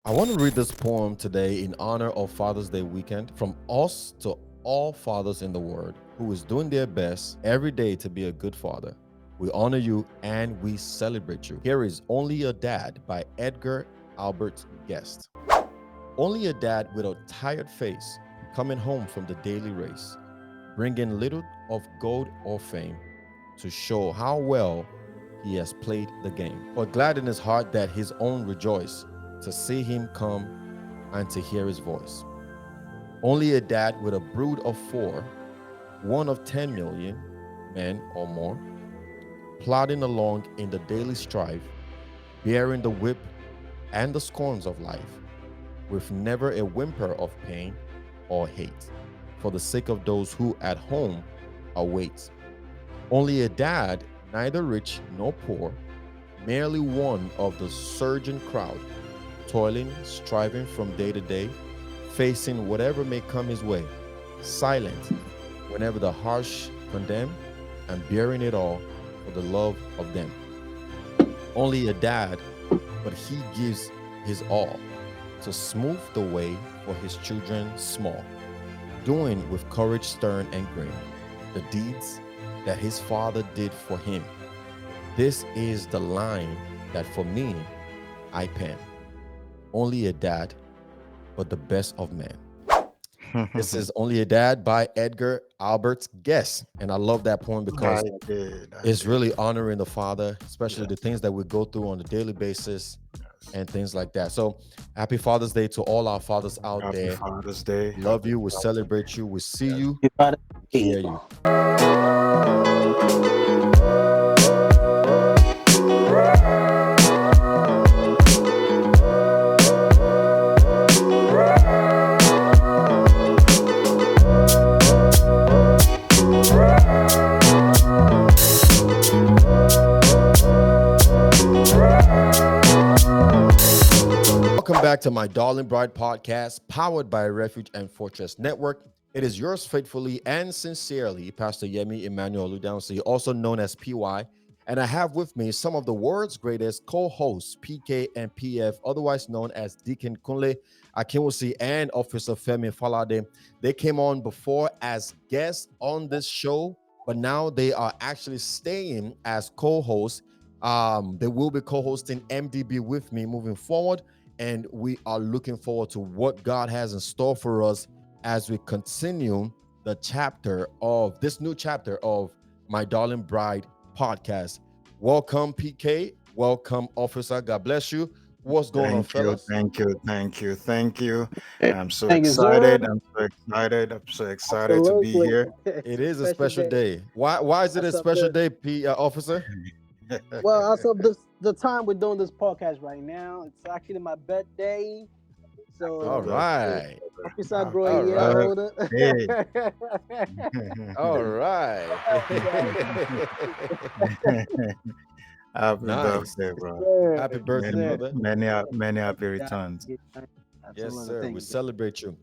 I want to read this poem today in honor of Father's Day weekend from us to all fathers in the world who is doing their best every day to be a good father. We honor you and we celebrate you. Here is Only a Dad by Edgar Albert Guest. Only a dad with a tired face coming home from the daily race, bringing little of gold or fame to show how well he has played the game, but glad in his heart that his own rejoice to see him come and to hear his voice. Only a dad with a brood of four, one of 10 million men or more, plodding along in the daily strife, bearing the whip and the scorns of life, with never a whimper of pain or hate, for the sake of those who at home await. Only a dad, neither rich nor poor, merely one of the surging crowd, toiling, striving from day to day, facing whatever may come his way, silent whenever the harsh condemn, and bearing it all for the love of them. Only a dad, but he gives his all to smooth the way for his children small, doing with courage stern and grim the deeds that his father did for him. This is the line that for me I pen. Only a dad, but the best of men. This is Only a Dad by Edgar Albert Guest. And I love that poem because it's really honoring the father, especially the things that we go through on a daily basis and things like that. So happy Father's Day to all our fathers out there. Happy Father's Day. Love you. We celebrate you. We see you. Hear you. Welcome back to my Darling Bride podcast, powered by Refuge and Fortress Network. It is yours faithfully and sincerely, Pastor Yemi Emmanuel Ludansi, also known as PY. And I have with me some of the world's greatest co-hosts, PK and PF, otherwise known as Deacon Kunle Akinwusi and Officer Femi Falade. They came on before as guests on this show, but now they are actually staying as co-hosts. They will be co-hosting MDB with me moving forward. And we are looking forward to what God has in store for us as we continue the chapter of this new chapter of My Darling Bride podcast. Welcome, PK. Welcome, Officer. God bless you. What's going on, fellas? Thank you. I'm so excited. I'm so excited to be here. It is a special day. Why is it a special day, Officer? Well, also the time we're doing this podcast right now, it's actually my birthday. So all right. Officer growing a year older. All right. Happy birthday, bro. Happy birthday, brother. Many happy returns. Yes, sir. We celebrate you.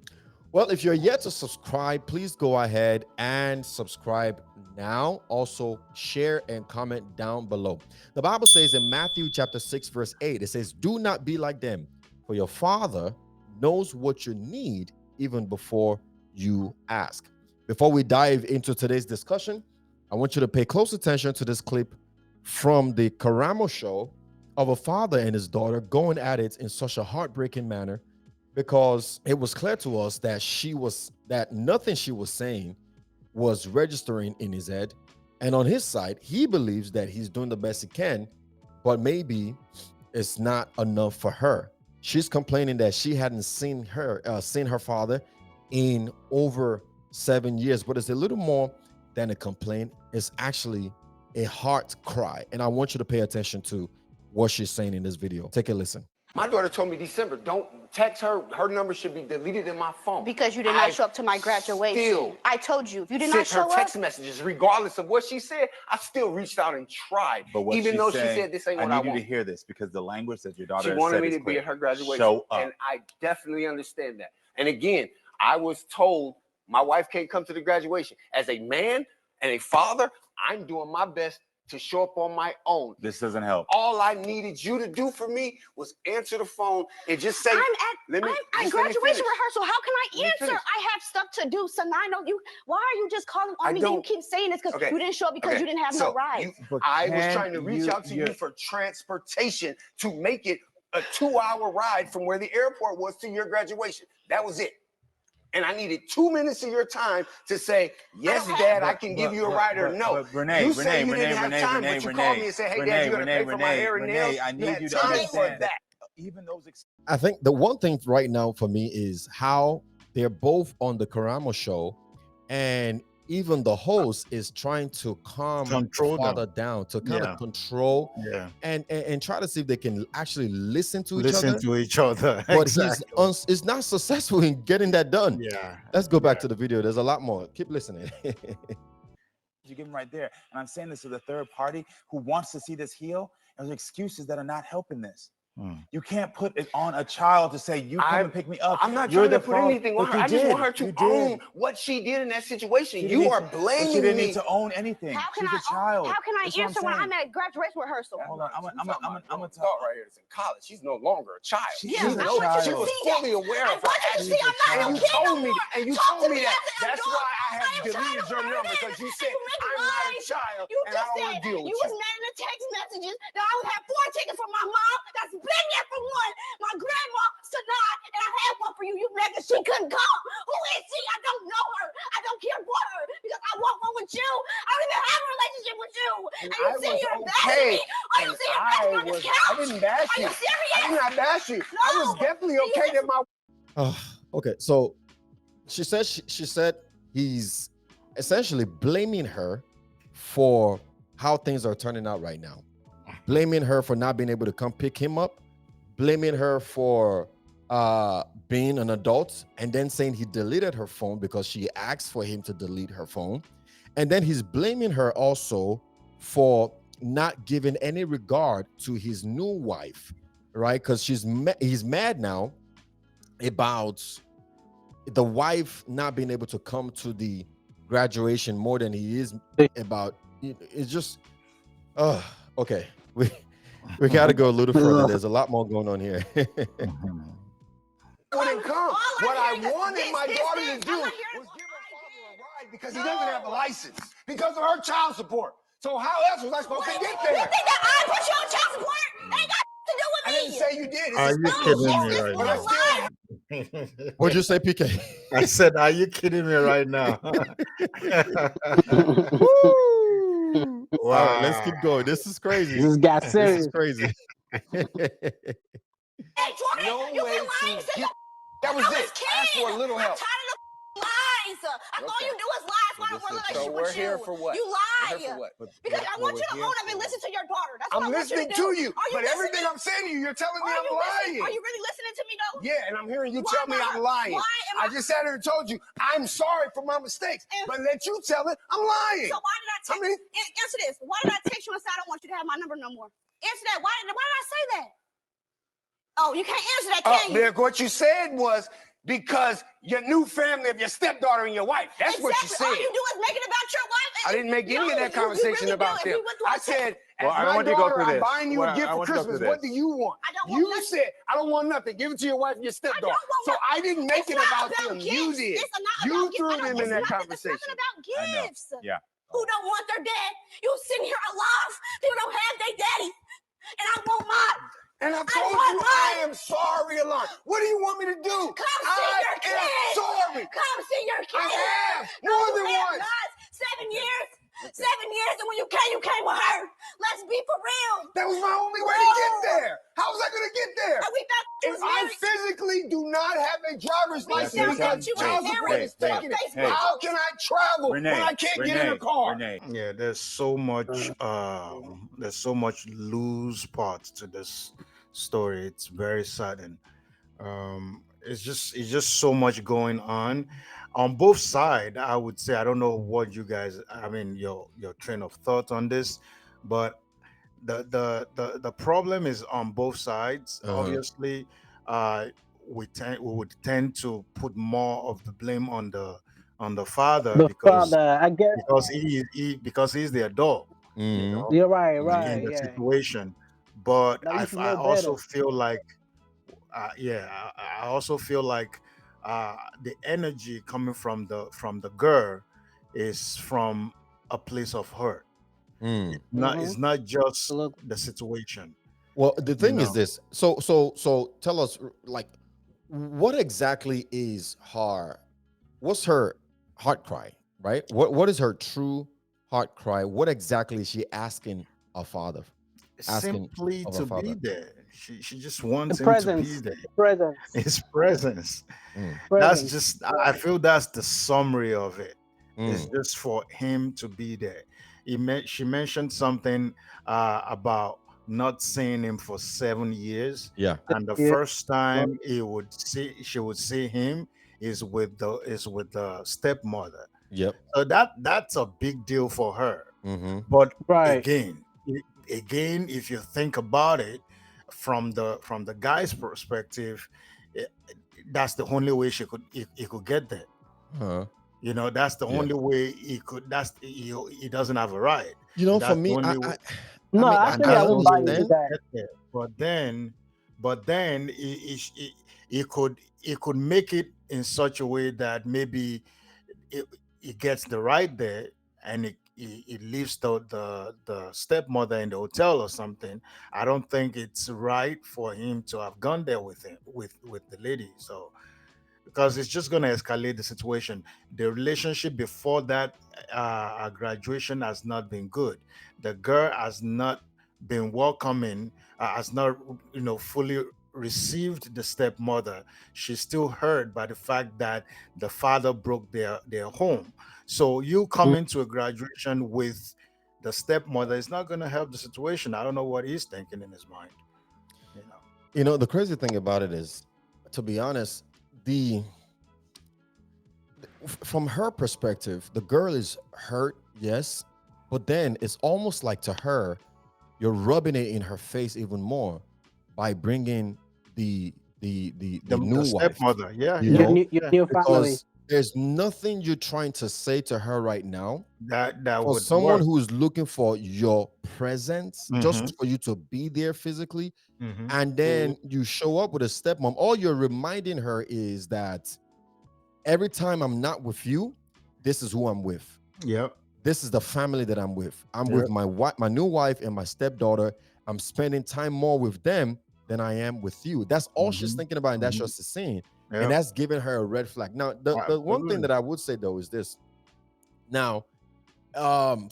Well, if you're yet to subscribe, please go ahead and subscribe now. Also, share and comment down below. The Bible says in Matthew chapter 6, verse 8, it says, "Do not be like them, for your Father knows what you need even before you ask." Before we dive into today's discussion, I want you to pay close attention to this clip from the Karamo show of a father and his daughter going at it in such a heartbreaking manner, because it was clear to us that nothing she was saying was registering in his head. And on his side, he believes that he's doing the best he can, but maybe it's not enough for her. She's complaining that she hadn't seen her father in over 7 years, but it's a little more than a complaint. It's actually a heart cry. And I want you to pay attention to what she's saying in this video. Take a listen. My daughter told me December, don't text her. Her number should be deleted in my phone. Because you did not show up to my graduation. I told you, if you did not show up. Her text messages, regardless of what she said, I still reached out and tried. But what even though she saying, said this ain't what I want. I need you to hear this because the language that your daughter she wanted said me is to be at her graduation. Show up. And I definitely understand that. And again, I was told my wife can't come to the graduation. As a man and a father, I'm doing my best to show up on my own. This doesn't help. All I needed you to do for me was answer the phone and just say, I'm at finish. graduation rehearsal. How can I Let me answer? finish. I have stuff to do. So now I know you. Why are you just calling on me? You keep saying this because you didn't show up because you didn't have no rides. I was trying to reach out to you for transportation to make it a 2-hour ride from where the airport was to your graduation. That was it. And I needed 2 minutes of your time to say, yes, Dad, I can give you a ride, or no. Renee, you say you didn't have time, but you called me and said, hey, Dad, you got to pay for my hair and nails. I need you to time understand for that. Even those. I think the one thing right now for me is how they're both on the Karamo show, and even the host is trying to control father down to kind of control and try to see if they can actually listen to each other. But he's not successful in getting that done. Let's go back to the video. There's a lot more. Keep listening. You give him right there. And I'm saying this to the third party who wants to see this heal. There's excuses that are not helping this. You can't put it on a child to say, you come and pick me up. I'm not trying to put anything on her. I just want her to own what she did in that situation. You are blaming me. She didn't need to own anything. She's a child. How can I answer when I'm at graduation rehearsal? Hold on, I'm gonna talk right here. It's in college. She's no longer a child. She's a child. She was fully aware of her actions. And you told me that. That's why I have deleted your number, because you said I'm not a child and I don't want to deal with you. You was mad in the text messages that I would have 4 tickets from my mom. That's been there for one. My grandma, Sanaa, and I had one for you. You mad that she couldn't come. Who is she? I don't know her. I don't care for her because I want one with you. I don't even have a relationship with you. And you sit here and bash me. Are you serious? I didn't bash you. Are you serious? I did not bash you. No. I was definitely okay that my. Okay, so she said he's essentially blaming her for how things are turning out right now, blaming her for not being able to come pick him up, blaming her for being an adult, and then saying he deleted her phone because she asked for him to delete her phone. And then he's blaming her also for not giving any regard to his new wife, right? Because he's mad now about the wife not being able to come to the graduation more than he is about. It's just, okay. We got to go a little further. There's a lot more going on here. Wouldn't come. What I wanted my daughter to do was give her father a ride because he doesn't have a license, because of her child support. So how else was I supposed to get there? You think that I put you on child support? It ain't got to do with me. I didn't say you did. Are you kidding me right now? What'd you say, PK? I said, are you kidding me right now? Wow. All right, let's keep going. This is crazy. This got serious. This is crazy. Hey, Jordan, No you way been lying to since get- That was it. Ask for a little help. I'm tired of the lies. All you do is lie. That's why I don't want to relationship we're with you. here for what? You We're here lie. for what? Because I want you to own up and listen to your daughter. That's what I'm I want you listening to to do. you, Are but everything listening? I'm saying to you, you're telling me Are I'm you listening? lying. Are you really listening to me though? Yeah, and I'm hearing you Why tell me not? I'm lying. Why am I just sat here and told you I'm sorry for my mistakes, but let you tell it I'm lying. So why did I text? Answer this. Why did I text you and say I don't want you to have my number no more? Answer that. Why did I say that? Oh, you can't answer that, can you? What you said was because your new family of your stepdaughter and your wife. That's what you said. All you do is make it about your wife. I didn't make any of that conversation about them. I said, as I my want you to go daughter, through I'm this. buying you a gift for Christmas. What do you want? I don't want nothing. said, I don't want nothing. Give it to your wife and your stepdaughter. So I didn't make it about them. You did. You threw them in that conversation. It's nothing about gifts. Yeah. Who don't want their dad? You sitting here alive. People don't have their daddy. And I want mine. And I told you I am sorry, Alon. What do you want me to do? Come see your kid. I am sorry. Come see your kid. I have more than once. 7 years. 7 years, and when you came with her. Let's be for real. That was my only way to get there. How was I going to get there? And we thought if I physically do not have a driver's license because child support is taking it, how can I travel when I can't get in a car? Yeah, there's so much loose parts to this story. It's very sudden. It's just so much going on both sides. I would say, I don't know what you guys, I mean, your train of thought on this, but the problem is on both sides. Obviously, we would tend to put more of the blame on the father, because I guess because he's the adult. you Mm-hmm. know, You're right, Mm-hmm. right, in the yeah. situation. But Now you should I know also better. feel like, yeah, I also feel like the energy coming from the girl is from a place of hurt. Mm. It's Mm-hmm. not just Look, the situation, Well, the you thing is know. this. So tell us, like, what exactly is her? What's her heart cry? Right. What is her true heart cry? What exactly is she asking a father? Asking Simply of a to be father. there. She just the wants him to be presence, there. the presence, His presence. Mm. That's presence. just, I feel that's the summary of it. It's Mm. just for him to be there. She mentioned something about not seeing him for 7 years, Yeah. and the Yeah. first time she would see him is with the stepmother. Yep. So that's a big deal for her. Mm-hmm. But Right. again, if you think about it from the guy's perspective, eh, that's the only way he could get there. Uh-huh. You know, that's the Yeah. only way he could. He doesn't have a right. For That's the me, only I, way, I, I No, mean, and actually, I I that's the won't only buy way he into understand. could that. get there. But then he could make it in such a way that maybe it gets the ride there, and it leaves the stepmother in the hotel or something. I don't think it's right for him to have gone there with him with the lady. So because it's just going to escalate the situation. The relationship before that graduation has not been good. The girl has not been welcoming, has not, fully received the stepmother. She's still hurt by the fact that the father broke their home. So you come into a graduation with the stepmother, it's not going to help the situation. I don't know what he's thinking in his mind. You know. The crazy thing about it is, to be honest, the from her perspective, the girl is hurt, yes, but then it's almost like to her, you're rubbing it in her face even more by bringing the the new The wife, stepmother, yeah, you Your yeah, know, new, your yeah. new family. because there's nothing you're trying to say to her right now That for would someone work. who is looking for your presence, Mm-hmm. just for you to be there physically, Mm-hmm. and then you show up with a stepmom. All you're reminding her is that every time I'm not with you, this is who I'm with. Yep. This is the family that I'm with. I'm with Yep. my wife, my new wife, and my stepdaughter. I'm spending time more with them than I am with you. That's all she's Mm-hmm. thinking about, and that's Mm-hmm. just the scene. And Yep. that's giving her a red flag. Now, the one thing Absolutely. that I would say though is this. Now,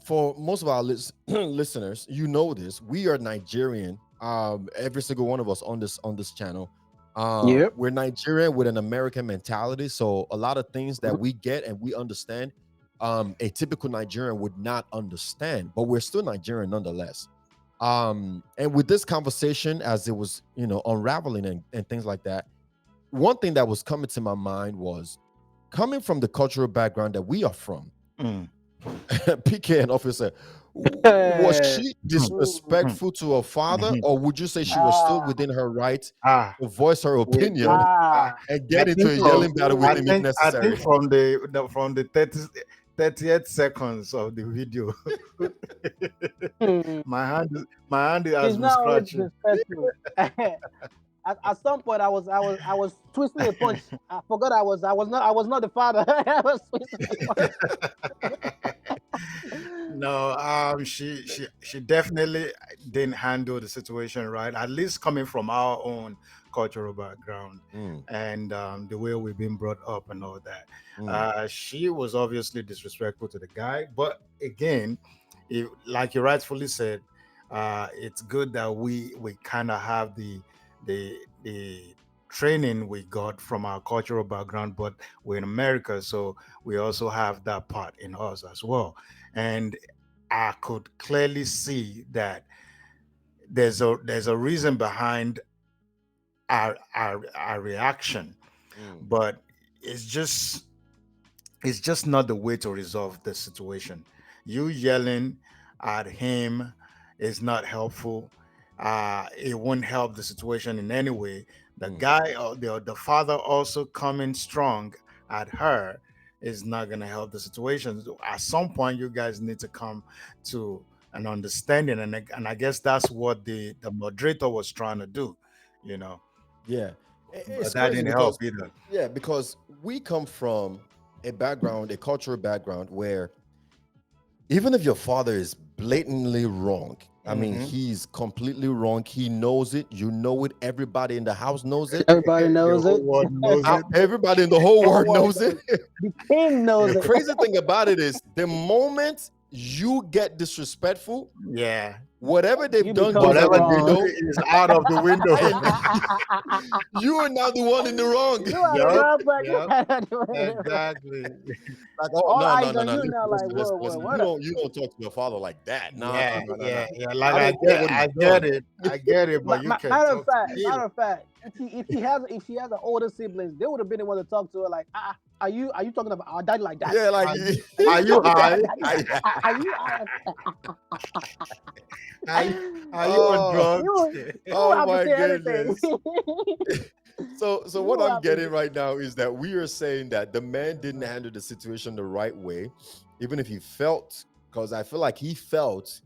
for most of our listeners, you know this. We are Nigerian. Every single one of us on this channel. Yep. We're Nigerian with an American mentality. So a lot of things that we get and we understand, a typical Nigerian would not understand, but we're still Nigerian nonetheless. And with this conversation, as it was, unraveling and things like that, one thing that was coming to my mind was coming from the cultural background that we are from. Mm. P.K and Officer, was Mm. she Mm. disrespectful to her father, Mhm. or would you say she was still Ah, within her right Ah, to voice her opinion ah, ah. and I get into think a from yelling battle with him if I think necessary? from from the 30th seconds of the video, Hmm. my hand has She's been not only scratching. disrespectful. At some point, I was twisting a punch. I forgot I was not the father. I was twisting a punch. No, she definitely didn't handle the situation right. At least coming from our own cultural background Mm, and the way we've been brought up and all that. mm, She was obviously disrespectful to the guy, but again, like you rightfully said, it's good that we kind of have the training we got from our cultural background, but we're in America, so we also have that part in us as well. And I could clearly see that there's a reason behind our reaction, mm, but it's just it's just not the way to resolve the situation. You yelling at him is not helpful. It won't help the situation in any way. The mm. guy or the father also coming strong at her is not going to help the situation. At some point, you guys need to come to and understanding, and I guess that's what the moderator was trying to do, you know. Yeah. But It's that crazy didn't help because, either. yeah, because we come from a background, a cultural background where even if your father is blatantly wrong, I mean, Hmm. he's completely wrong. He knows it. You know it. Everybody in the house knows it. Everybody The knows whole it. world knows it. Everybody in the whole Whole world world knows knows it. it. The king knows The it. crazy thing about it is the moment you get disrespectful, Yeah. whatever they've You done become goes the out Whatever the they wrong. do window, is out of the window. and you are now the one in the wrong. You are the Yup. wrong person. Yep. Exactly. Like, oh All no, no, eyes no, on no. you Listen, now. Like, listen, listen, whoa, whoa, listen. what up? You don't talk to your father like that. No, no, Yeah, no, no, yeah, no. yeah. Like I don't care what I he's get done. it. I get it, but you can't Matter of talk to fact, me matter like of fact, if she has an older siblings, they would have been the one to talk to her. Like, are you talking about our daddy like that? Yeah, like are you Are you are you talking to our high? daddy? I, Are you? Are you, are you on oh, drugs? You will oh have to my say anything. goodness. So You what will I'm have to. getting right now is that we are saying that the man didn't handle the situation the right way, even if he felt, because I feel like he felt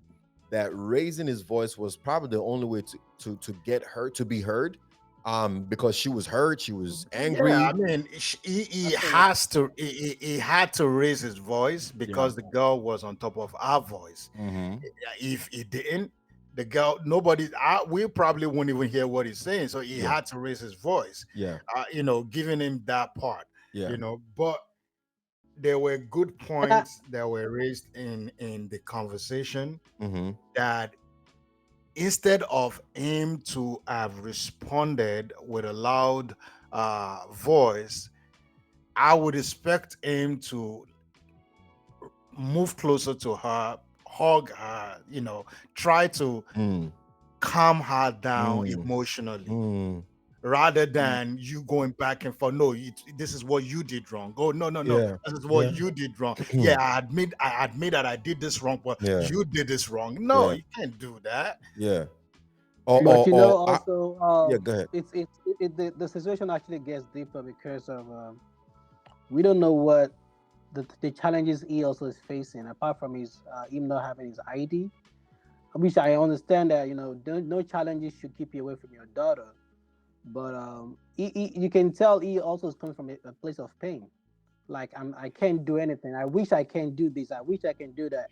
that raising his voice was probably the only way to get her to be heard. Because she was hurt, she was Yeah, I angry. mean, he Absolutely. has to he had to raise his voice Yeah. because the girl was on top of our voice. Mm-hmm. If he didn't, the girl, nobody, we probably wouldn't even hear what he's saying. So he Yeah. had to raise his voice, Yeah. giving him that part, Yeah. But there were good And I, points that were raised in the conversation Mm-hmm. that instead of him to have responded with a loud voice, I would expect him to move closer to her, hug her, try to Mm. calm her down Mm. emotionally Mm. rather mm, than you going back and forth. No, this is what you did wrong. Oh, no, no, no. Yeah. This is what Yeah. you did wrong. Yeah, I admit that I did this wrong, but Yeah. you did this wrong. No, Yeah. you can't do that. Yeah. Or but I, also, yeah, go ahead. the situation actually gets deeper because of we don't know what the challenges he also is facing apart from him not having his ID. Which I understand that no challenges should keep you away from your daughter, but you can tell he also is coming from a place of pain. Like I can't do anything. I wish I can do this. I wish I can do that.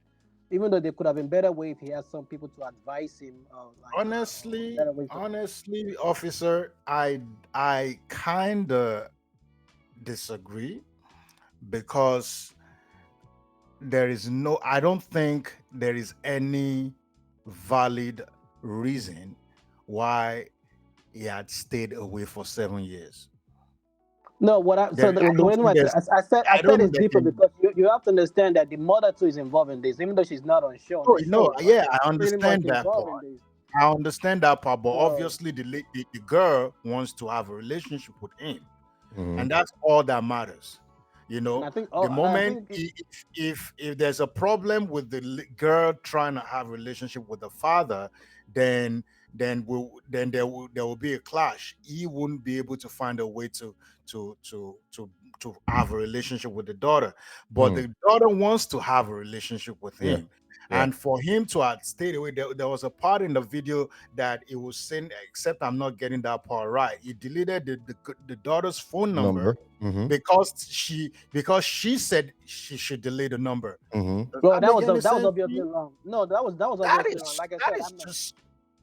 Even though there could have been better way if he has some people to advise him, Honestly, better ways of. honestly, officer, I kind of disagree because I don't think there is any valid reason why he had stayed away for 7 years. No, I the don't reason why think there's I I said don't it's think there deeper can because you have to understand that the mother too is involved in this, even though she's not on show on no, the no, show, but yeah, I she's pretty much understand that involved in part. this. I understand that part, but So obviously the girl wants to have a relationship with him, Mm-hmm. and that's all that matters. and I think The moment it, if there's a problem with the girl trying to have a relationship with the father, then there will be a clash. He wouldn't be able to find a way to to to to have a relationship with the daughter, but Mm. the daughter wants to have a relationship with Yeah. him. Yeah. And for him to have stayed away, there was a part in the video that it was saying, except I'm not getting that part right. He deleted the daughter's phone number Number. Mm-hmm. because she said she should delete the number. Mm-hmm. Does well, that make any that was sense to obviously you? wrong. No, that was That obviously wrong. is Like I that said, is I'm not. just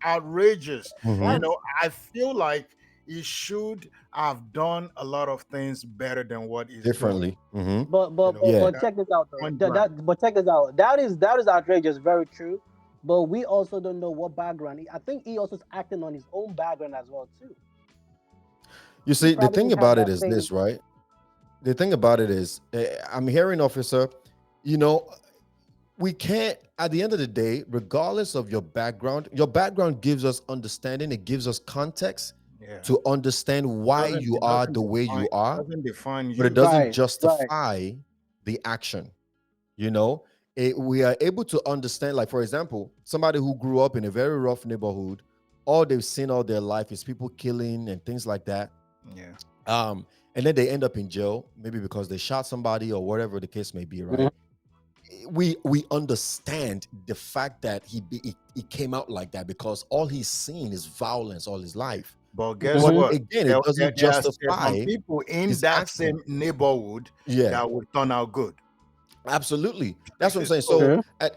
outrageous. Mm-hmm. That's I feel like he should have done a lot of things better than what he's doing. Differently. Mm-hmm. but but but, Yeah. but check this out though. Point blank. But check this out. That is outrageous. Very true. But we also don't know what background. I think he also is acting on his own background as well too. You He see, the probably thing didn't have about it that is same. this, right? The thing about it is, I'm hearing, officer, you know, we can't, at the end of the day, regardless of your background gives us understanding, it gives us context Yeah. to understand why Doesn't you it are doesn't the way define you it are, doesn't define but it you. doesn't Right, right. justify the action. You know, we are able to understand, like, for example, somebody who grew up in a very rough neighborhood, all they've seen all their life is people killing and things like that. Yeah. And then they end up in jail, maybe because they shot somebody or whatever the case may be, Mhm. right? we understand the fact that he came out like that because all he's seen is violence all his life. But guess But what? again, it doesn't There are some justify people in his that action. same neighborhood Yeah, that would turn out good. absolutely. That's what I'm saying. So, So,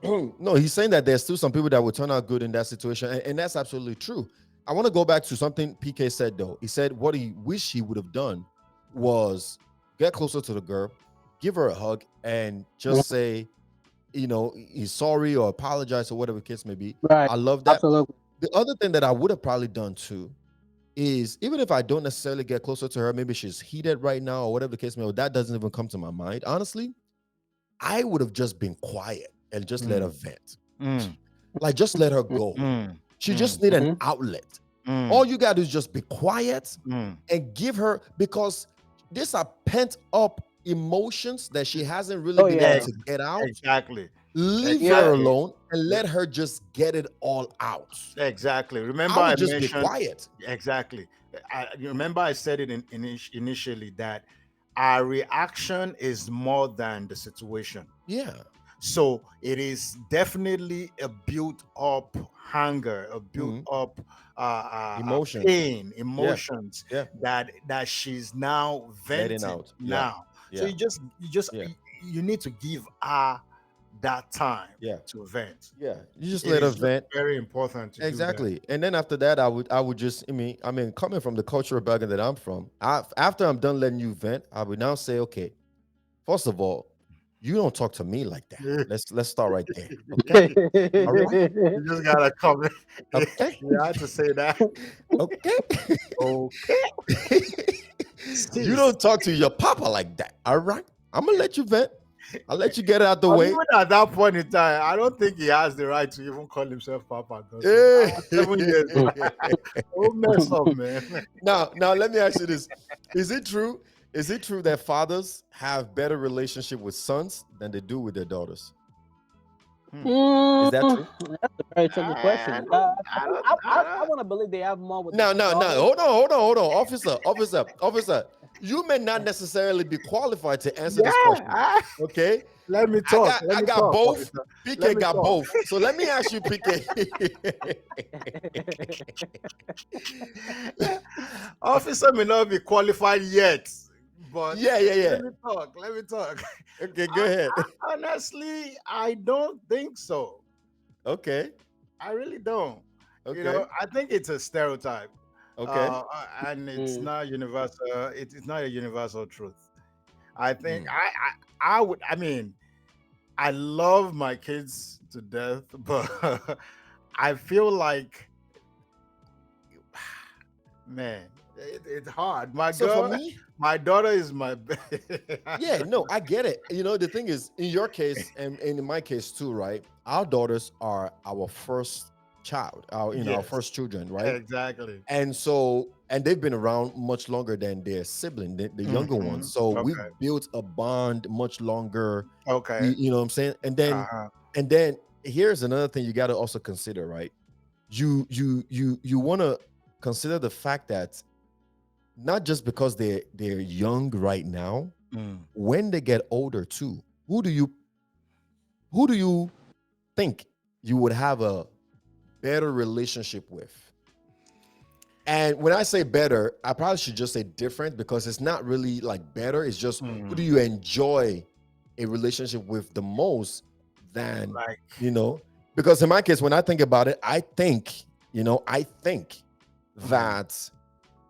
Sure. no, he's saying that there's still some people that would turn out good in that situation, and that's absolutely true. I want to go back to something PK said though. He said what he wished he would have done was get closer to the girl, give her a hug, and just say, he's sorry or apologize or whatever the case may be. Right. I love that. Absolutely. The other thing that I would have probably done too is even if I don't necessarily get closer to her, maybe she's heated right now or whatever the case may be, that doesn't even come to my mind. Honestly, I would have just been quiet and just let her vent. mm, Like just let her go. mm, She mm, just need an Mhm. outlet. mm, All you gotta do is just be quiet mm. and give her, because these are pent up emotions that she hasn't really Oh been yeah. able to get out. Exactly. Leave Yeah. her alone and let her just get it all out. Exactly. Remember, I I would just be mentioned quiet. exactly. You remember I said it initially that our reaction is more than the situation. Yeah. So it is definitely a built up hunger, a built Mhm. up Emotions. pain, Yeah. emotions Yeah. that she's now Letting venting out. Yeah. now. So Yeah. Yeah. you need to give her that time Yeah. to vent. Yeah. You just It let her is just vent. very important to do that. Exactly. And then after that, I would just, I mean, coming from the cultural background that I'm from, after I'm done letting you vent, I would now say, okay, first of all, you don't talk to me like that. Let's start right there. Okay. All right. You just gotta come. Okay. You had to say that. Okay. Okay. You Sis. don't talk to your papa like that. All right. I'm gonna let you vent. I'll let you get it out the But way. even at that point in time, I don't think he has the right to even call himself Papa. Hey. 7 years. Don't mess up, man. Now let me ask you this. Is it true? Is it true that fathers have better relationship with sons than they do with their daughters? Is that true? That's a very tricky question. I don't, I want to believe they have more with the No. daughters. Hold on. Officer. You may not necessarily be qualified to answer this yeah. question. Okay. Let me I talk. got Let I me got talk. both. Officer. Let PK me got talk. both. So let me ask you, PK. Officer may not be qualified yet, but Yeah. let me talk. Let me talk. Okay, go ahead. Honestly, I don't think so. Okay. I really don't. Okay. I think it's a stereotype, Okay. and it's Mm. not universal. It's not a universal truth. I think Mm. I would. I mean, I love my kids to death, but I feel like, man, it's hard. So for me, My daughter is my. yeah, no, I get it. The thing is, in your case and in my case too, right? Our daughters are our first child, our Yes, first children, right? exactly. And they've been around much longer than their sibling, the younger Mhm. ones. So we've Okay. built a bond much longer. Okay. You know what I'm saying? Uh-huh. And then here's another thing you got to also consider, right? You want to consider the fact that not just because they're young right now, Mm. when they get older too, who do you think you would have a better relationship with? And when I say better, I probably should just say different, because it's not really like better. It's just who do you enjoy a relationship with the most than, Like, because in my case, when I think about it, I think that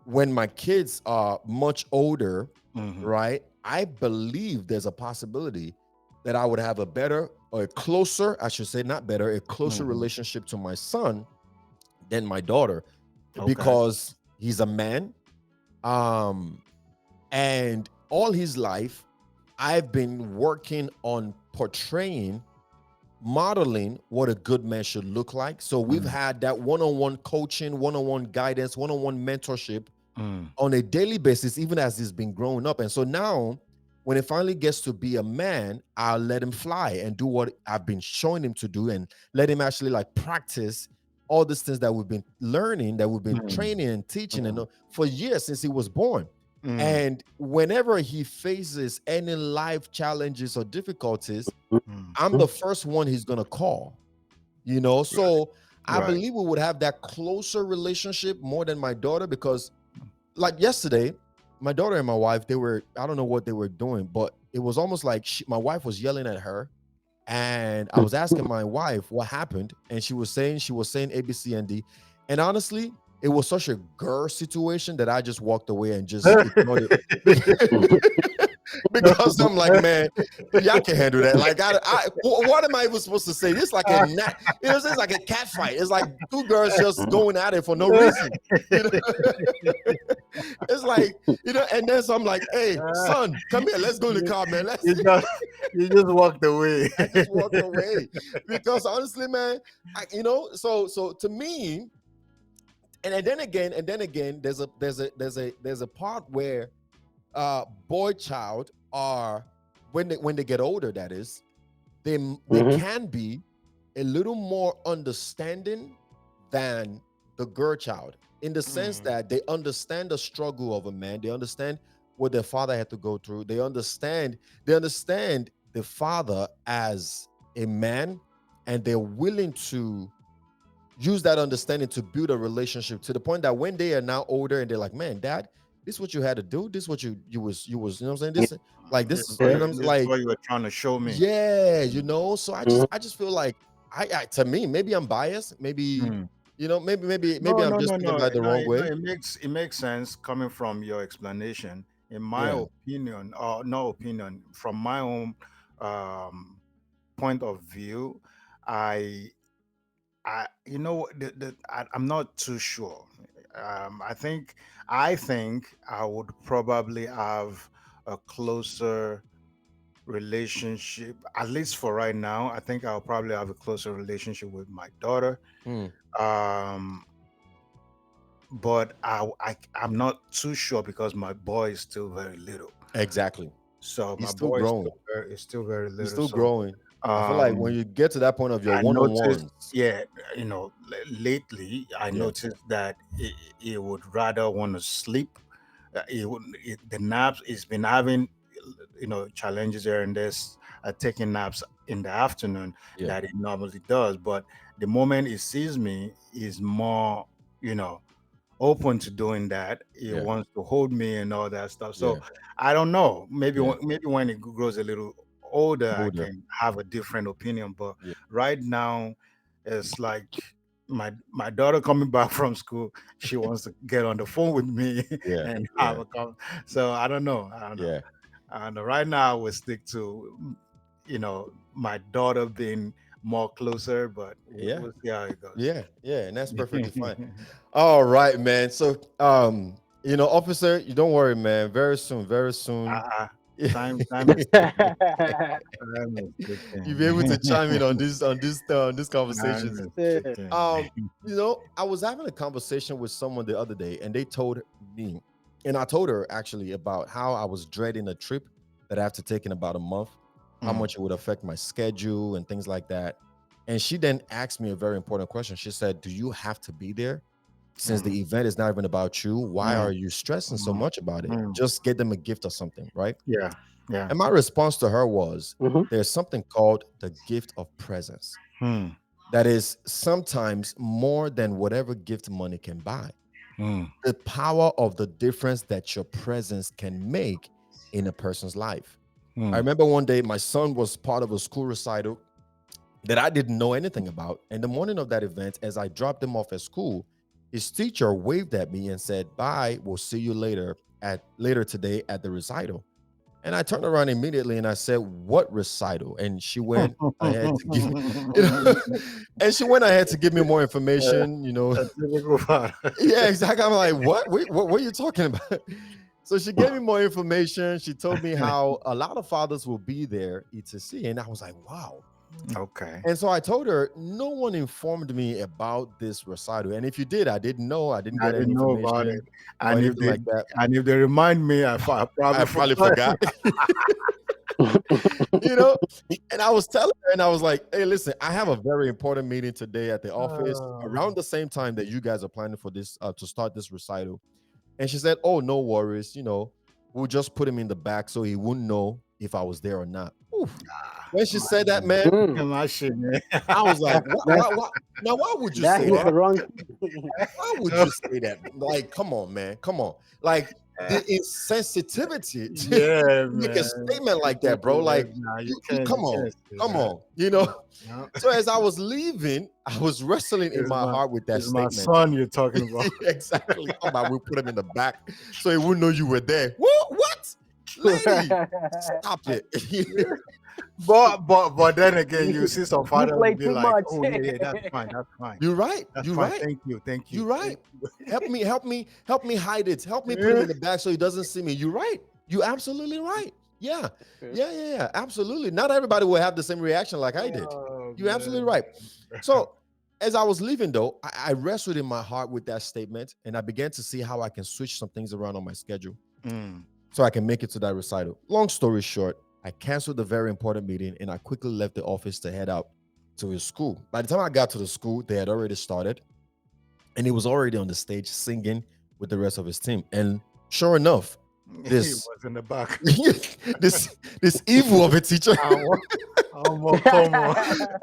when my kids are much older, mhm. right, I believe there's a possibility that I would have a better or a closer, I should say, not better, a closer Mhm. relationship to my son than my daughter, Okay. because he's a man. And all his life, I've been working on portraying, modeling what a good man should look like. So we've had that one-on-one coaching, one-on-one guidance, one-on-one mentorship on a daily basis, even as he's been growing up. And so now, when it finally gets to be a man, I'll let him fly and do what I've been showing him to do, and let him actually like practice all these things that we've been learning, that we've been training and teaching and for years since he was born. Mm, And whenever he faces any life challenges or difficulties, mm. I'm the first one he's gonna call. So I Right. believe we would have that closer relationship more than my daughter, because like yesterday, my daughter and my wife, I don't know what they were doing, but it was almost like my wife was yelling at her, and I was asking my wife what happened, and she was saying A, B, C, and D. And honestly, it was such a girl situation that I just walked away and just ignored it. Because I'm like, man, y'all can handle that. Like, what am I even supposed to say? This like it's like a cat fight. It's like two girls just going at it for no reason. You know, it's like, and then so I'm like, hey, son, come here, let's go in the you, car, man. Let's you just you just walked away. I just walked away because honestly, man, so to me, and then again, there's a part where boy child are when they get older, that is, they can be a little more understanding than the girl child, in the sense Mm, that they understand the struggle of a man. They understand what their father had to go through. They understand the father as a man, and they're willing to use that understanding to build a relationship, to the point that when they are now older and they're like, man, dad, this is what you had to do, this is what you know what I'm saying, this like this this is is, what you you know what I'm saying, this is like, what you were trying to show me. yeah, so I just feel like to me, maybe I'm biased, maybe, Mm. maybe No, I'm no, just no, thinking no, about it the no, wrong no. way. It makes sense coming from your explanation. In my Yeah. opinion, or no opinion, from my own um, point of view, I, I'm not too sure. I think I would probably have a closer relationship, at least for right now. I think I'll probably have a closer relationship with my daughter. Mm, Um, but I'm not too sure because my boy is still very little. exactly. So He's my still boy growing. is still very He's little. still So growing. I feel like when um, you get to that point of your I noticed, one-on-ones. yeah, lately I Yeah. noticed that he would rather want to sleep. The naps, he's been having, challenges here and this, taking naps in the afternoon Yeah. that he normally does. But the moment he sees me, he's more, you know, open to doing that. He Yeah. wants to hold me and all that stuff. So Yeah. I don't know. Maybe Yeah. maybe when he grows a little older, I Older. can have a different opinion. But Yeah. right now, it's like my daughter coming back from school. She wants to get on the phone with me Yeah. and have Yeah. a So I don't know. I don't know. Yeah. And right now, we stick to my daughter being more closer, but Yeah. we'll see how it goes. Yeah. Yeah. And that's perfectly fine. All right, man. So, officer, you don't worry, man. Very soon, very soon. uh, You'll time is ticking. Time is be able to ticking. chime in on this Time conversations. is ticking. I was having a conversation with someone the other day, and they told me, and I told her actually about how I was dreading a trip that I have to take in about a month, how Mm, much it would affect my schedule and things like that. And she then asked me a very important question. She said, do you have to be there? Since mm, the event is not even about you, why mm, are you stressing so mm, much about it? mm. Just get them a gift or something, right? Yeah, yeah. And my response to her was, there's something called the gift of presence Mm, that is sometimes more than whatever gift money can buy. mm, The power of the difference that your presence can make in a person's life. I mm, remember one day my son was part of a school recital that I didn't know anything about. And the morning of that event, as I dropped him off at school, his teacher waved at me and said, "Bye, we'll see you later today at the recital." And I turned around immediately and I said, "What recital?" And she went ahead to give me, you know, and she went ahead to give me more information, a typical father. Yeah, exactly. I'm like, what? Wait, what are you talking about? So she gave me more information. She told me how a lot of fathers will be there, etc. And I was like, wow. Okay. And so I told her, no one informed me about this recital. And if you did, I didn't know. I didn't I get any didn't know about it. information or And if anything they like that. and if they remind me, I I probably probably forgot. forgot. you know, and I was telling her, and I was like, hey, listen, I have a very important meeting today at the office Uh, around the same time that you guys are planning for this to start this recital. And she said, "Oh, no worries. We'll just put him in the back so he wouldn't know if I was there or not." Oof. When she said that, man, My shit, man. I was like, That's, Now, why would you that say hit that? the wrong. Why would you say that? Like, come on, man. Come on. Like, the insensitivity to Yeah, make a man. statement like that, bro. Like, Nah, you come you on. can't say Come that. on. No. So as I was leaving, I was wrestling in It's my my heart with that it's my statement. son you're talking about. Exactly. Talking about we put him in the back so he wouldn't know you were there. What? Lady, stop it. But then again, you see some You father will play be too like, much. "Oh yeah, that's fine, that's fine, You're right. that's You're fine. right. Thank you, You're right. Help me hide it. Help me put him Yeah. in the back so he doesn't see me. You're right. You're absolutely right. Yeah. Yeah. Absolutely. Not everybody will have the same reaction like I did. Oh, You're absolutely right. So as I was leaving, though, I wrestled in my heart with that statement, and I began to see how I can switch some things around on my schedule so I can make it to that recital. Long story short, I canceled the very important meeting and I quickly left the office to head out to his school. By the time I got to the school, they had already started, and he was already on the stage singing with the rest of his team. And sure enough, He this was in the back. this evil of a teacher Come on.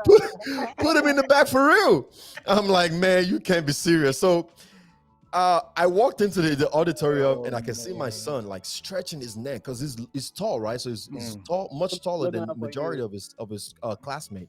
put him in the back for real. I'm like, man, you can't be serious. So I walked into the auditorium and I can see my son like stretching his neck because he's tall, right? So he's tall, much taller than Looking the out for majority you. of his classmate.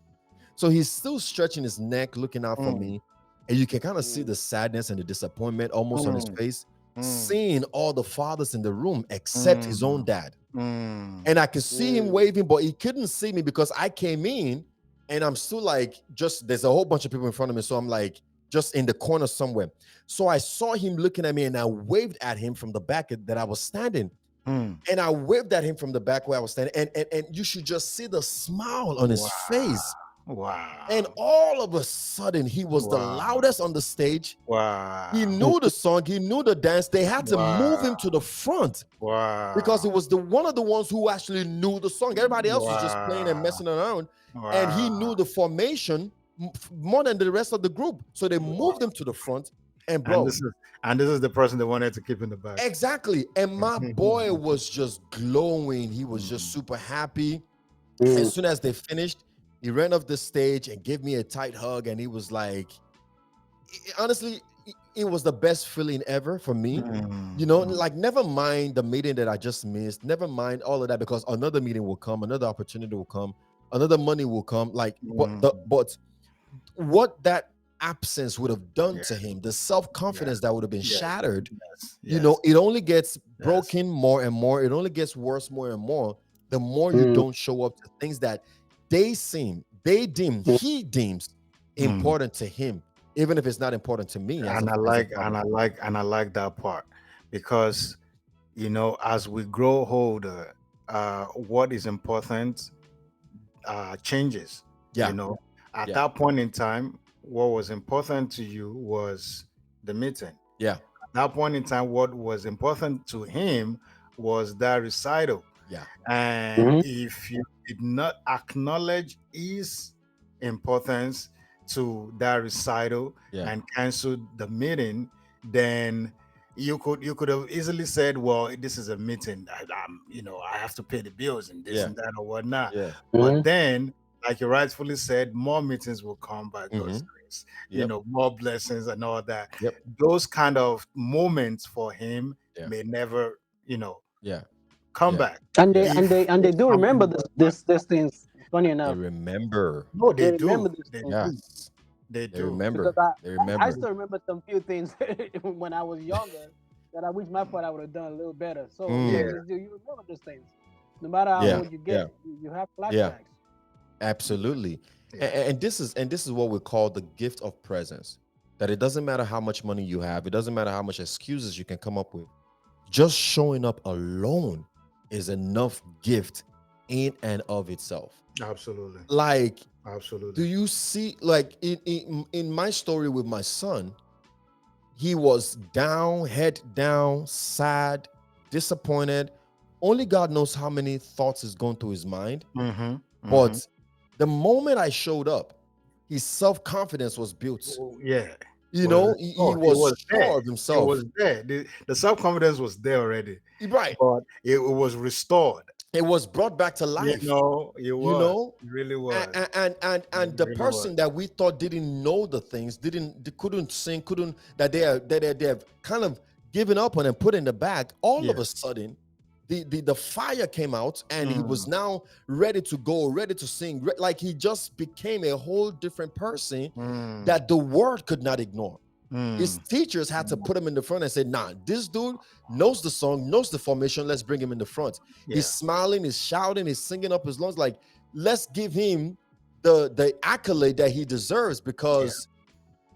So he's still stretching his neck, looking out for me, and you can kind of see the sadness and the disappointment almost on his face, seeing all the fathers in the room except his own dad. And I could see him waving, but he couldn't see me because I came in and I'm still like, there's a whole bunch of people in front of me. So I'm like, just in the corner somewhere. So I saw him looking at me and I waved at him from the back that I was standing. And I waved at him from the back where I was standing. And you should just see the smile on his face. Wow. And all of a sudden, he was the loudest on the stage. Wow. He knew the song, he knew the dance. They had to move him to the front. Wow. Because it was one of the ones who actually knew the song. Everybody else was just playing and messing around. And he knew the formation more than the rest of the group. So they moved him to the front. And bro, and this is the person they wanted to keep in the back. Exactly. And my boy was just glowing. He was just super happy. As soon as they finished, he ran off the stage and gave me a tight hug. And he was like, honestly, it was the best feeling ever for me. Like never mind the meeting that I just missed, never mind all of that, because another meeting will come, another opportunity will come, another money will come. Like, but what that absence would have done to him, the self-confidence that would have been shattered, it only gets broken more and more. It only gets worse more and more the more you don't show up to things that he deems important to him, even if it's not important to me. And I like that part, because as we grow older, what is important changes. At that point in time, what was important to you was the meeting. At that point in time, what was important to him was that recital. And if you did not acknowledge his importance to that recital and cancel the meeting, then you could have easily said, well, this is a meeting, I have to pay the bills and this and that or whatnot. But then, like you rightfully said, more meetings will come by God's grace, more blessings and all that. Those kind of moments for him may never come back. And they do remember this things. Funny enough, they remember. No, they remember do. this They thing. do. They They do. remember. Because They remember. I still remember some few things when I was younger that I wish my part I would have done a little better. So you remember those things, no matter how old you get, you have flashbacks. Absolutely. And this is what we call the gift of presence. That it doesn't matter how much money you have, it doesn't matter how much excuses you can come up with. Just showing up alone is enough gift in and of itself. Absolutely. Like, absolutely. Do you see, like in my story with my son, he was down, head down, sad, disappointed. Only God knows how many thoughts is going through his mind. But the moment I showed up, his self-confidence was built. You was know, he restored. It was was there. sure of It himself. was there. The self-confidence was there already, Right. but it was restored. It was brought back to You life. know, it You was. know, It really and was. and It the really was. person that we thought didn't know the things, they couldn't sing, couldn't, that they have kind of given up on and put in the back. All of a Yes. sudden, the fire came out, and he was Mm, now ready to go, ready to sing, like he just became a whole different person mm, that the world could not ignore. His mm. teachers had to put him in the front and say, nah, this dude knows the song, knows the formation. Let's bring him in the front. He's Yeah. smiling, he's shouting, he's singing up his lungs. Like, let's give him the accolade that he deserves, Yeah. because,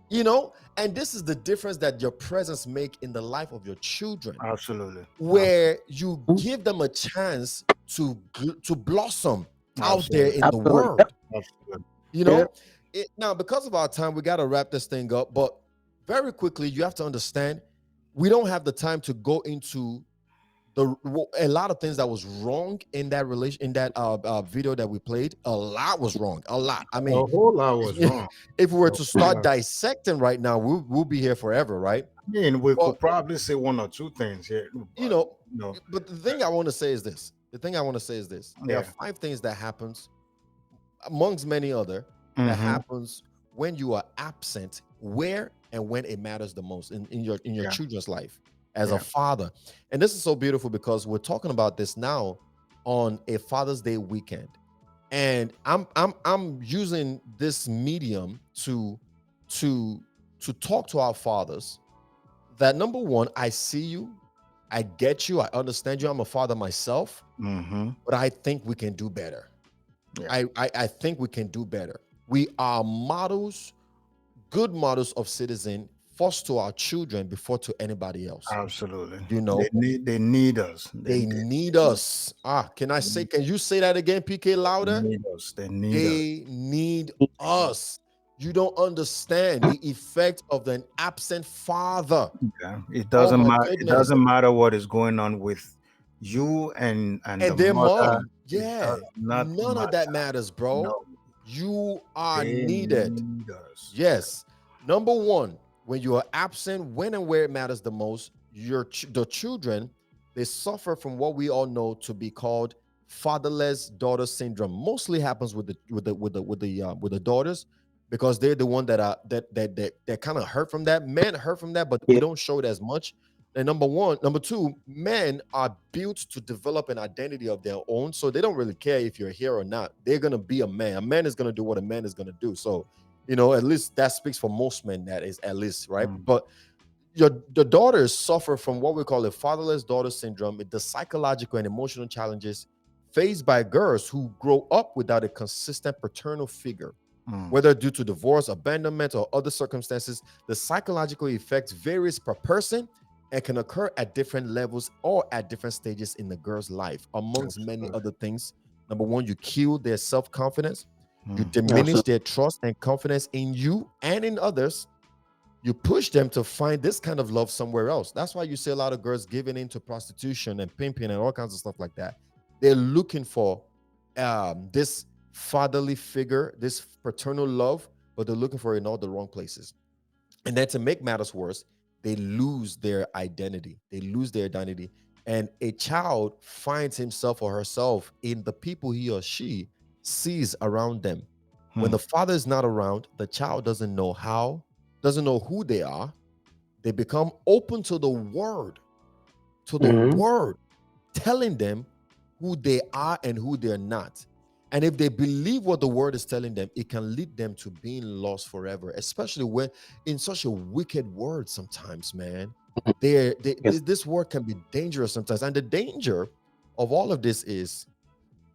you know, and this is the difference that your presence make in the life of your children, Absolutely. where you give them a chance to blossom out there Absolutely. in the Absolutely. world. Absolutely. You Yeah. know, now, because of our time, we got to wrap this thing up. But very quickly, you have to understand, we don't have the time to go into a lot of things that was wrong in that relation, in that video that we played. A lot was wrong. A lot. I A mean, whole lot was wrong. if we were A to whole start lot. dissecting right now, we'll be here forever, right? I mean, we But could probably say one or two things here. you know, You know, but the thing I want to say is this. The thing I want to say is this. There are yeah. 5 things that happens, amongst many other, that Mm-hmm. happens when you are absent, where and when it matters the most in your Yeah. children's life as a Yeah. father. And this is so beautiful because we're talking about this now on a Father's Day weekend. And I'm using this medium to talk to our fathers that, number one, I see you, I get you, I understand you, I'm a father myself, Mm-hmm. but I think we can do better. Yeah. I think we can do better. We are models, good models of citizen, first to our children before to anybody else. Absolutely. You know, They need us. they need us. Can I say, can you say that again, PK, louder? need us. They need us. They need us. You don't understand the effect of an absent father. Yeah. It Oh doesn't my matter. It goodness. doesn't matter what is going on with you and the And their mother. mom. It Yeah. does not None of matter. that matters, bro. No. You are They needed. need us. Yes. Number one, when you are absent, when and where it matters the most, the children, they suffer from what we all know to be called fatherless daughter syndrome. Mostly happens with the daughters, because they're the one that are that kind of hurt from that. Men hurt from that, but we Yeah. don't show it as much. And number one, number two, men are built to develop an identity of their own, so they don't really care if you're here or not. They're gonna be a man. A man is gonna do what a man is gonna do. So, you know, at least that speaks for most men. That is, at least, right? Mm. But the daughters suffer from what we call a fatherless daughter syndrome. The psychological and emotional challenges faced by girls who grow up without a consistent paternal figure. Mm. Whether due to divorce, abandonment, or other circumstances, the psychological effects varies per person and can occur at different levels or at different stages in the girl's life, amongst many Absolutely. other things. Number one, you kill their self-confidence, you Mm. diminish their trust and confidence in you and in others. You push them to find this kind of love somewhere else. That's why you see a lot of girls giving into prostitution and pimping and all kinds of stuff like that. They're looking for this fatherly figure, this paternal love, but they're looking for it in all the wrong places. And then, to make matters worse, they lose their identity. They lose their identity. And a child finds himself or herself in the people he or she sees around them. When Hmm. the father is not around, the child doesn't know how, doesn't know who they are. They become open to the word, Mhm. telling them who they are and who they're not. And if they believe what the word is telling them, it can lead them to being lost forever, especially when in such a wicked word sometimes, man. Yes. This word can be dangerous sometimes. And the danger of all of this is,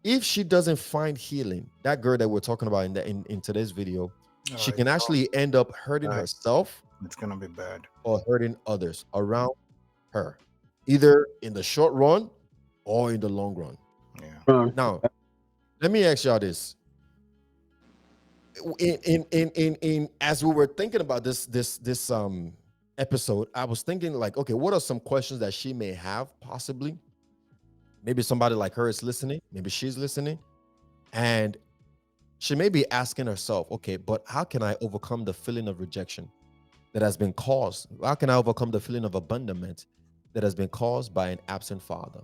if she doesn't find healing, that girl that we're talking about in today's video, she can actually end up hurting bad. herself It's gonna be bad. or hurting others around her, either in the short run or in the long run. Yeah. Now, let me ask y'all this. In as we were thinking about this episode, I was thinking, like, okay, what are some questions that she may have, possibly? Maybe somebody like her is listening, maybe she's listening, and she may be asking herself, okay, but how can I overcome the feeling of rejection? that has been caused? How can I overcome the feeling of abandonment that has been caused by an absent father?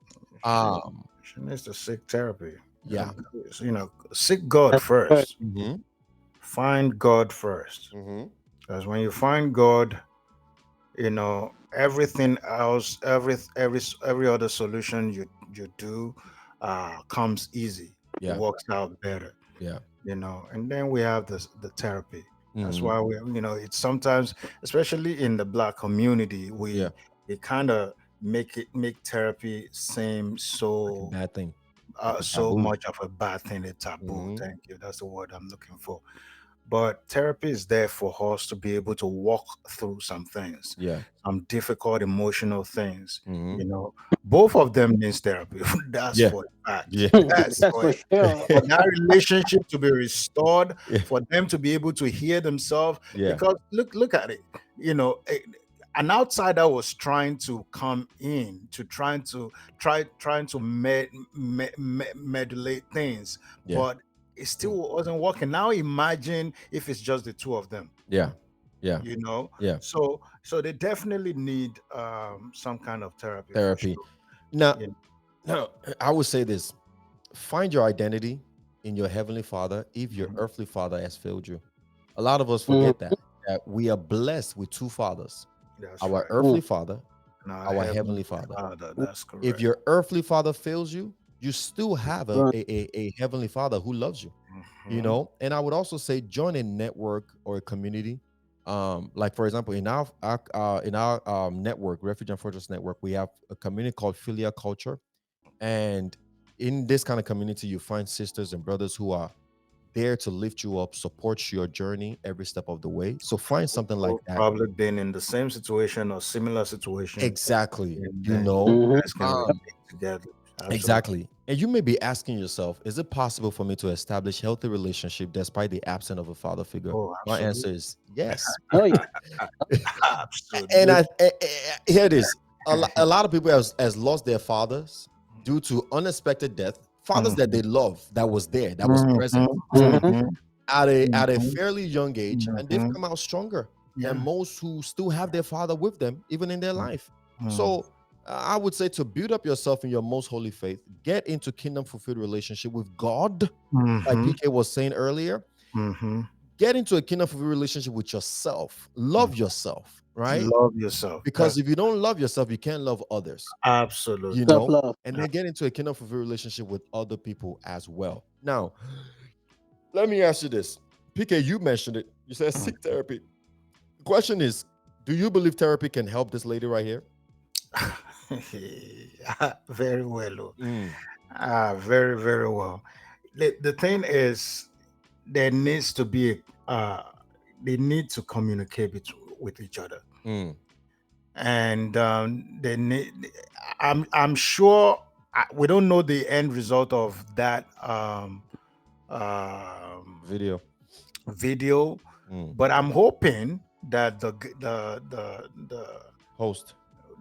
She, Um, she needs to seek therapy. yeah. Seek God first. Mm-hmm. Find God first. Mm-hmm. Because when you find God, everything else, every other solution you do comes easy, Yeah. works out better. Yeah. And then we have the therapy. That's Mm-hmm. why it's sometimes, especially in the black community, Yeah. we kind of make therapy seem Like a bad thing, like a so taboo. much of a bad thing, a taboo. Mm-hmm. Thank you, that's the word I'm looking for. But therapy is there for us to be able to walk through some things, Yeah. some difficult emotional things. Mm-hmm. You know, both of them needs therapy. That's Yeah. for a fact. Yeah. That's That's for for it. sure. For that relationship to be restored, Yeah. for them to be able to hear themselves. Yeah. Because look at it. An outsider was trying to come in to trying to modulate things, Yeah. but it still wasn't working. Now imagine if it's just the two of them, Yeah. Yeah. you know. Yeah. So they definitely need some kind of therapy for Therapy. sure. Now, You now, I would say this: find your identity in your heavenly Father. If your Mhm. earthly father has failed you, a lot of us Mm, forget that we are blessed with two fathers: That's our right. earthly mm, father, Now our heavenly heavenly Father. Father, mm, that's If correct. your earthly father fails you, you still have a, right. a, a, a heavenly Father who loves you. Hmm. And I would also say join a network or a community. Like for example, in our network, Refuge and Fortress Network, we have a community called Filia Culture, and in this kind of community, you find sisters and brothers who are there to lift you up, support your journey every step of the way. So find something like Who've that. probably been in the same situation or similar situation, Exactly. and You then know, you Mhm. guys can um, relate together. Absolutely. exactly. And you may be asking yourself, is it possible for me to establish healthy relationship despite the absence of a father figure? Oh, My absolutely. answer is yes. Oh yeah. And Absolutely. here it is. A lot of people has lost their fathers due to unexpected death. Fathers that they Mhm. love, that was there, that was present Mhm. Mhm. Mhm. at a Mhm. fairly young age, and they've Mhm. come out stronger than Yeah. most who still have their father with them, even in their life. Mhm. So I would say to build up yourself in your most holy faith, get into kingdom fulfilled relationship with God, like Mhm. PK was saying earlier. Mhm. Get into a kingdom fulfilled relationship with yourself. Love yourself, right? Love yourself. Because That's if you don't love yourself, you can't love others, you absolutely. Self know, love. and then get into a kingdom fulfilled relationship with other people as well. Now, let me ask you this. PK, you mentioned it. You said Mm. seek therapy. The question is, do you believe therapy can help this lady right here? Very well. Mm, Very, very well. The thing is, there needs to be they need to communicate with each other, mm. and they need. I'm sure we don't know the end result of that um, Video. video, Mm. but I'm hoping that Host.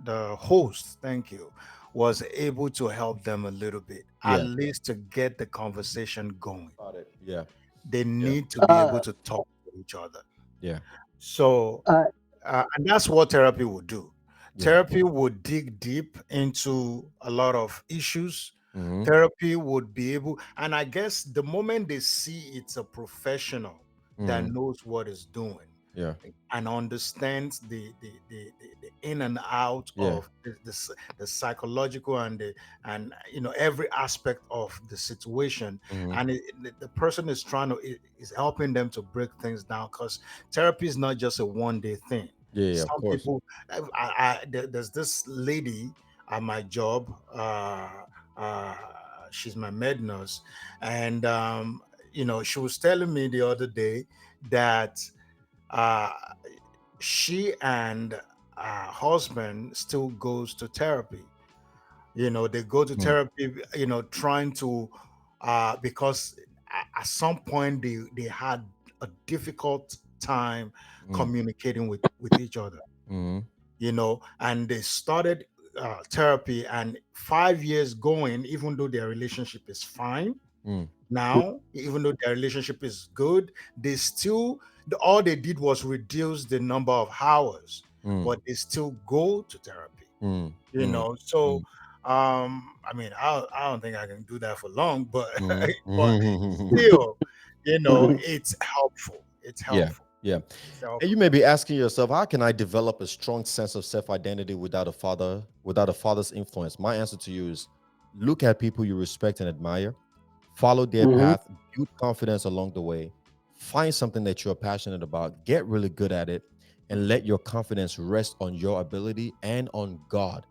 the host, thank you, was able to help them a little bit, at Yeah. least to get the conversation going. Got it. Yeah. They Yeah. need to be able Uh, to talk to each other. Yeah. So, uh, and that's what therapy would do. Yeah. Therapy would dig deep into a lot of issues. Mm-hmm. Therapy would be able, and I guess the moment they see it's a professional that Mm-hmm. knows what it's doing Yeah. and understands the in and out Yeah. of the psychological and every aspect of the situation, Mm-hmm. and the person is is helping them to break things down, because therapy is not just a one-day thing. Yeah. Yeah. Of Some course. people, there's this lady at my job. Uh, she's my med nurse, and she was telling me the other day that uh, she and husband still goes to therapy. They go to Mm. therapy, trying to because at some point they had a difficult time Mm. communicating with each other, Mm-hmm. and they started therapy, and 5 years going, even though their relationship is fine Mm. now, even though their relationship is good, they still all they did was reduce the number of hours, Mm, but they still go to therapy. mm, You mm, know, so mm, I mean, I don't think I can do that for long, but mm, but mm. still, it's helpful. It's Yeah, helpful. yeah. It's And you helpful. may be asking yourself, how can I develop a strong sense of self-identity without a father's influence? My answer to you is look at people you respect and admire, follow their Mhm. path, build confidence along the way, find something that you're passionate about, get really good at it, and let your confidence rest on your ability and on God.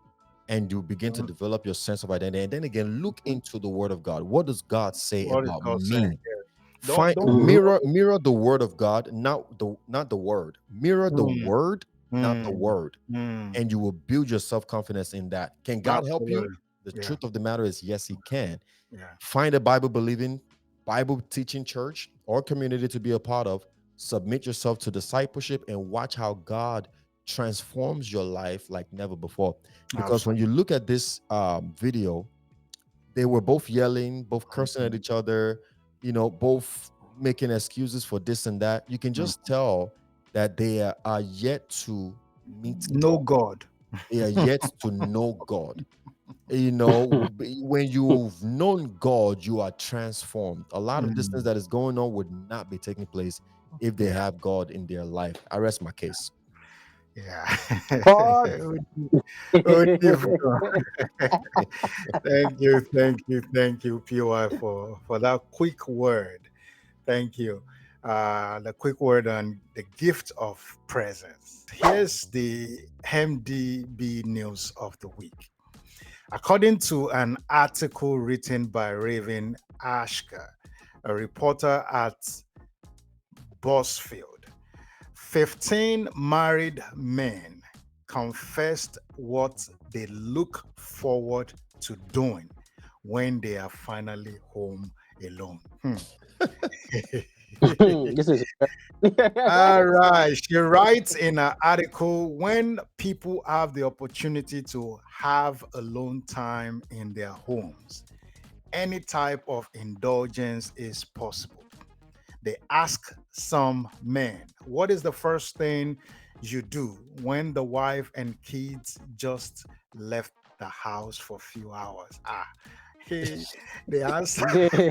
And you begin to Mhm. develop your sense of identity. And then again, look into the word of God. What does God say What is about God saying? me? Yeah. Find Don't Mhm. mirror the word of God, not the word. Mirror the mm, word, not the mm, word, mm, and you will build your self-confidence in that. Can God help you? absolutely. The Yeah. truth of the matter is yes, he can. Yeah. Find a Bible believing, Bible teaching church or community to be a part of. Submit yourself to discipleship and watch how God transforms your life like never before. Because when Absolutely. you look at this video, they were both yelling, both cursing at each other, both making excuses for this and that. You can Mm. just tell that they are yet to meet No God. God. They are yet to know God. When you've known God, you are transformed. A lot of this things Mm, that is going on would not be taking place if they yeah. have God in their life. I rest my case. Yeah. Pause. Oh, dear God. Thank you, PY, for that quick word. Thank you. The quick word on the gift of presence. Here's the MDB news of the week. According to an article written by Raven Ashker, a reporter at BuzzFeed, 15 married men confessed what they look forward to doing when they are finally home alone. This is. All right. She writes in an article, when people have the opportunity to have alone time in their homes, any type of indulgence is possible. They ask some men, what is the first thing you do when the wife and kids just left the house for a few hours? He, the answer,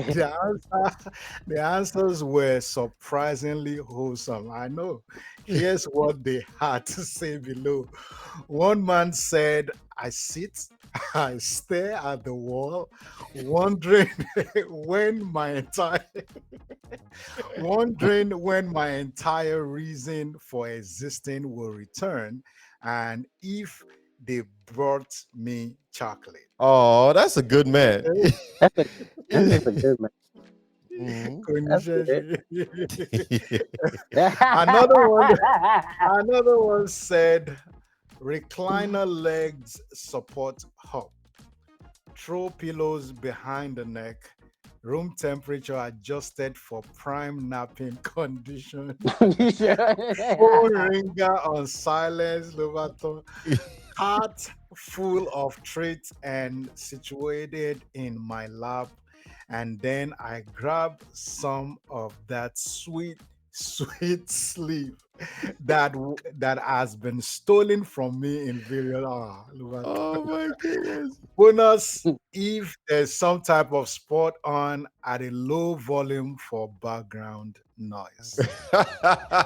the answer, the answers were surprisingly wholesome. I know. Here's what they had to say below. One man said, I sit, I stare at the wall, wondering when my entire reason for existing will return and if they brought me chocolate. Oh, that's a good man. that's a that's just a good man. Mhm. That's good. another one another one said recliner legs support hub, throw pillows behind the neck, room temperature adjusted for prime napping condition, You sure? phone ringer on silence, Lovato, heart full of treats and situated in my lap. And then I grab some of that sweet, sweet sleep that has been stolen from me in various Lovato. Oh my goodness. Bonus if there's some type of sport on at a low volume for background noise.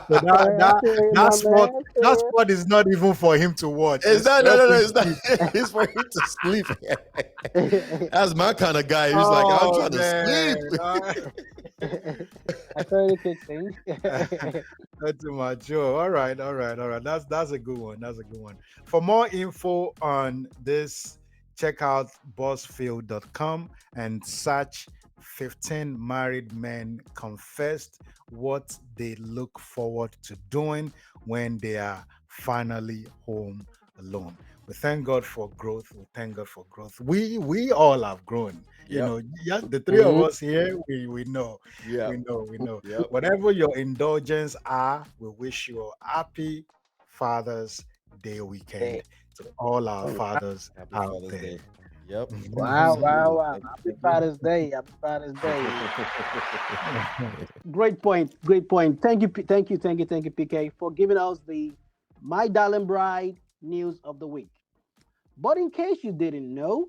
So I feel you, that my sport man. that sport is not even for him to watch. It's It's not, to no, help no, no, him it's not. sleep. It's for him to sleep. I That's my kind of guy. He's like, I'm Oh trying to man, sleep. feel you, kick things. not too much. Oh, all right. That's a good one. That's a good one. For more info on this, check out buzzfield.com and search 15 married men confessed what they look forward to doing when they are finally home alone. We thank God for growth. We thank God for growth. We all have grown. You Yep. know, yeah, the three of Mhm. us here, we know. Yep. We know. Yep. Whatever your indulgence are, we wish you a happy Father's Day weekend Hey, to all our oh, fathers Happy out Father's there. Day. Yep. Wow, wow, Absolutely. wow. Thank Happy you. Father's Day. Happy Father's Day. Great point. Great point. Thank you, thank you, PK, for giving us the My Darling Bride news of the week. But in case you didn't know,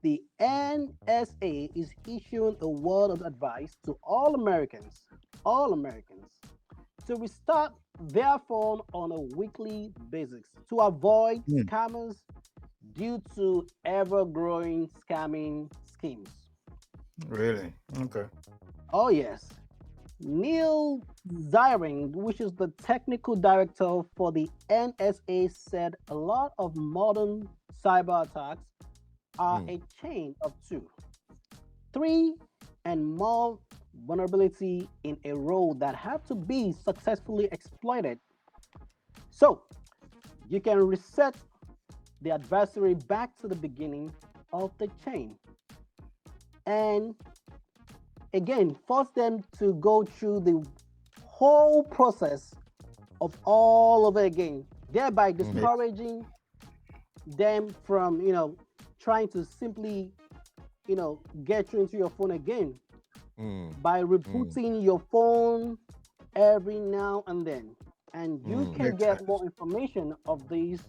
the NSA is issuing a word of advice to all Americans, to restart their phone on a weekly basis to avoid Hmm, scammers due to ever growing scamming schemes. really? Okay. Oh, yes. Neil Ziring, which is the technical director for the NSA, said a lot of modern cyber attacks are Mm, a chain of two, three, and more vulnerability in a row that have to be successfully exploited. So you can reset the adversary back to the beginning of the chain and again force them to go through the whole process of all over again, thereby Yeah. mhm, discouraging them from trying to simply get you into your phone again mm, by mm, rebooting your phone every now and then. And you mm. can Makes get sense. more information of these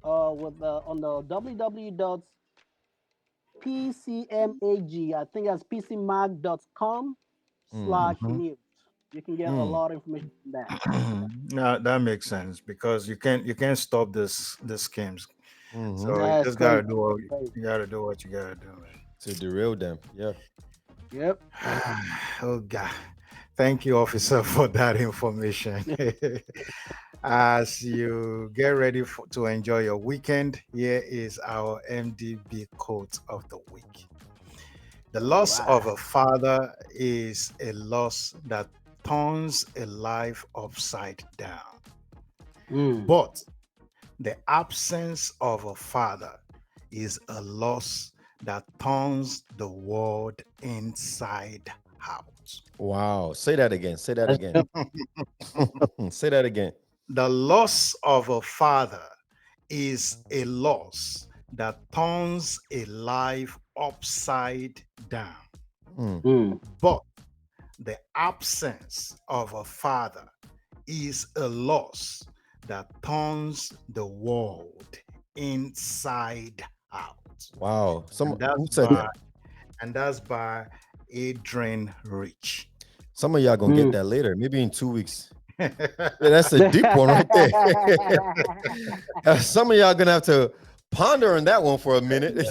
with on the www.pcmag, I think that's pcmag.com Mm, slash Mhm. news. You can get a mm, lot of information from that. No, that makes sense because you can't stop this schemes. mhm. So you That's just gotta crazy. do what Crazy. you gotta do what you gotta do, To derail them. Yeah. Yep. man. Oh God. Thank you, officer, for that information. As you get ready to enjoy your weekend, here is our MDB quote of the week. The All loss of right. a father is a loss that turns a life upside down. Mm. But the absence of a father is a loss that turns the world inside out. Wow. Say that again. Say that That's again. good. Say that again. The loss of a father is a loss that turns a life upside down. Mm, Mm. But the absence of a father is a loss that turns the world inside out. wow. And Who that's said by that? Adrian Rich. Some of y'all gonna get Mm. that later, maybe in 2 weeks. Yeah, that's a deep one right there. Some of y'all gonna have to ponder on that one for a minute.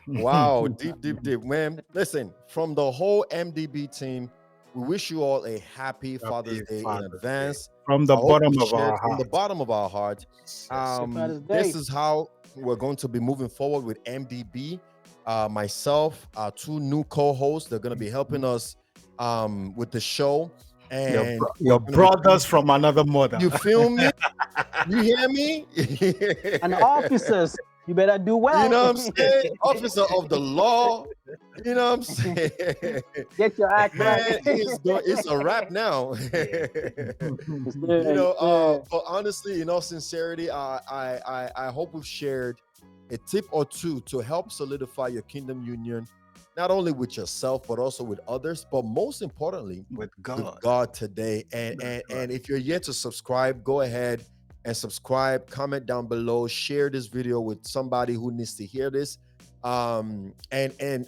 Wow, deep, deep, deep, man. Listen, from the whole MDB team, we wish you all a happy Father's Happy Day in Father's Day. advance. From the I hope bottom we of shared our from the heart. bottom of our heart. Yes. Happy Father's This Day. is how we're going to be moving forward with MDB. Myself, our two new co-hosts, they're going to be helping us with the show, and we're Your going to be brothers from another mother. you feel me? You hear me? And officers, you better do You well. know what I'm saying? Officer of the law. You know what I'm saying? Get your act right. Man, it's a wrap now. Yes, sir. Yes, sir. But honestly, in all sincerity, I hope we've shared a tip or two to help solidify your kingdom union, not only with yourself but also with others, but most importantly With with God. God today. And That's and right. and if you're yet to subscribe, go ahead and subscribe. Comment down below. Share this video with somebody who needs to hear this. And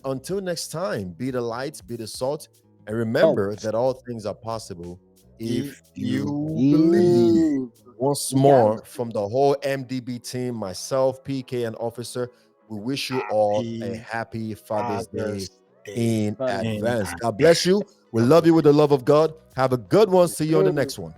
until next time, be the light, be the salt, and remember Always. that all things are possible if If you you believe. believe. You, Once you gotta more, believe. from the whole MDB team, myself, PK, and Officer, we wish you all a Happy happy Father's Day Father's Day in Father's in advance. God bless you. We love you with the love of God. Have a good one. See you on the Day. next one.